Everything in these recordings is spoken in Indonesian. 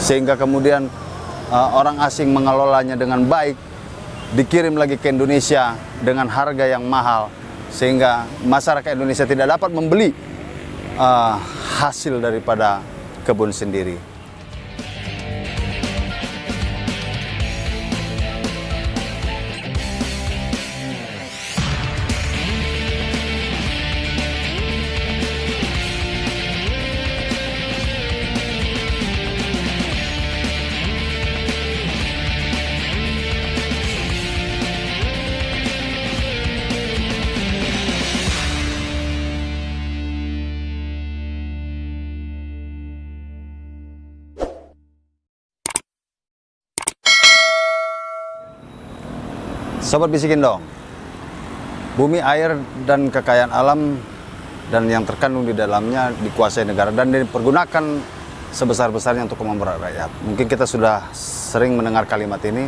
sehingga kemudian orang asing mengelolanya dengan baik, dikirim lagi ke Indonesia dengan harga yang mahal, sehingga masyarakat Indonesia tidak dapat membeli hasil daripada kebun sendiri. Sobat Bisikin Dong, bumi, air, dan kekayaan alam dan yang terkandung di dalamnya dikuasai negara dan dipergunakan sebesar-besarnya untuk kemakmuran rakyat. Mungkin kita sudah sering mendengar kalimat ini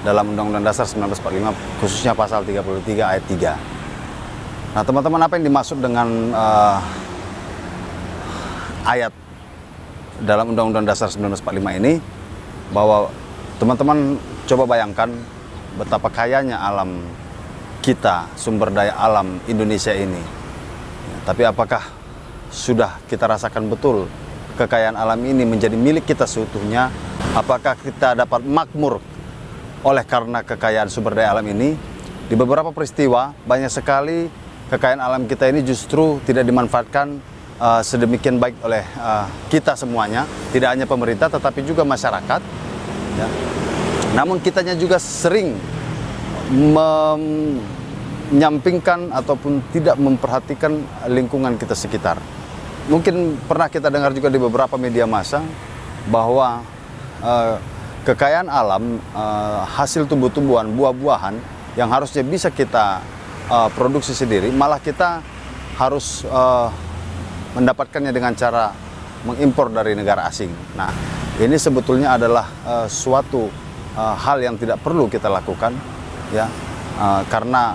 dalam Undang-Undang Dasar 1945, khususnya pasal 33 ayat 3. Nah, teman-teman, apa yang dimaksud dengan ayat dalam Undang-Undang Dasar 1945 ini? Bahwa teman-teman coba bayangkan betapa kayanya alam kita, sumber daya alam Indonesia ini. Tapi apakah sudah kita rasakan betul kekayaan alam ini menjadi milik kita seutuhnya? Apakah kita dapat makmur oleh karena kekayaan sumber daya alam ini? Di beberapa peristiwa, banyak sekali kekayaan alam kita ini justru tidak dimanfaatkan sedemikian baik oleh kita semuanya. Tidak hanya pemerintah, tetapi juga masyarakat, ya. Namun kitanya juga sering menyampingkan ataupun tidak memperhatikan lingkungan kita sekitar. Mungkin pernah kita dengar juga di beberapa media massa bahwa kekayaan alam, hasil tumbuh-tumbuhan, buah-buahan yang harusnya bisa kita produksi sendiri, malah kita harus mendapatkannya dengan cara mengimpor dari negara asing. Nah, ini sebetulnya adalah suatu hal yang tidak perlu kita lakukan, ya, karena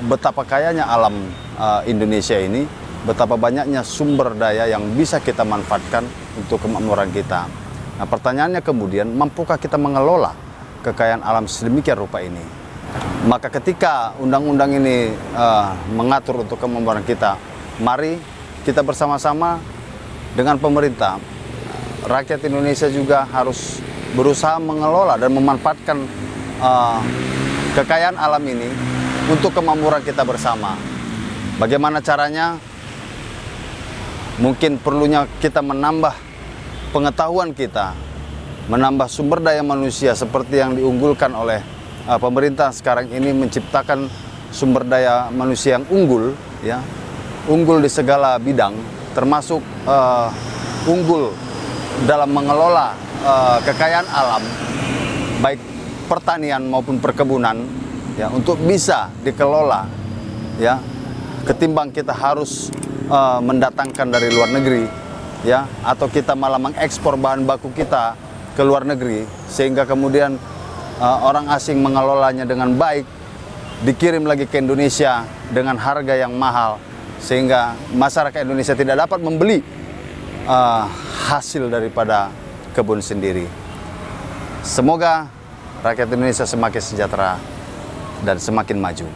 betapa kayanya alam Indonesia ini, betapa banyaknya sumber daya yang bisa kita manfaatkan untuk kemakmuran kita. Nah, pertanyaannya kemudian, mampukah kita mengelola kekayaan alam sedemikian rupa ini? Maka ketika undang-undang ini mengatur untuk kemakmuran kita, mari kita bersama-sama dengan pemerintah, rakyat Indonesia juga harus berusaha mengelola dan memanfaatkan kekayaan alam ini untuk kemakmuran kita bersama. Bagaimana caranya? Mungkin perlunya kita menambah pengetahuan kita, menambah sumber daya manusia seperti yang diunggulkan oleh pemerintah sekarang ini, menciptakan sumber daya manusia yang unggul, ya, unggul di segala bidang, termasuk unggul dalam mengelola kekayaan alam, baik pertanian maupun perkebunan, ya, untuk bisa dikelola, ya, ketimbang kita harus mendatangkan dari luar negeri, ya, atau kita malah mengekspor bahan baku kita ke luar negeri, sehingga kemudian orang asing mengelolanya dengan baik, dikirim lagi ke Indonesia dengan harga yang mahal, sehingga masyarakat Indonesia tidak dapat membeli hasil daripada kebun sendiri. Semoga rakyat Indonesia semakin sejahtera dan semakin maju.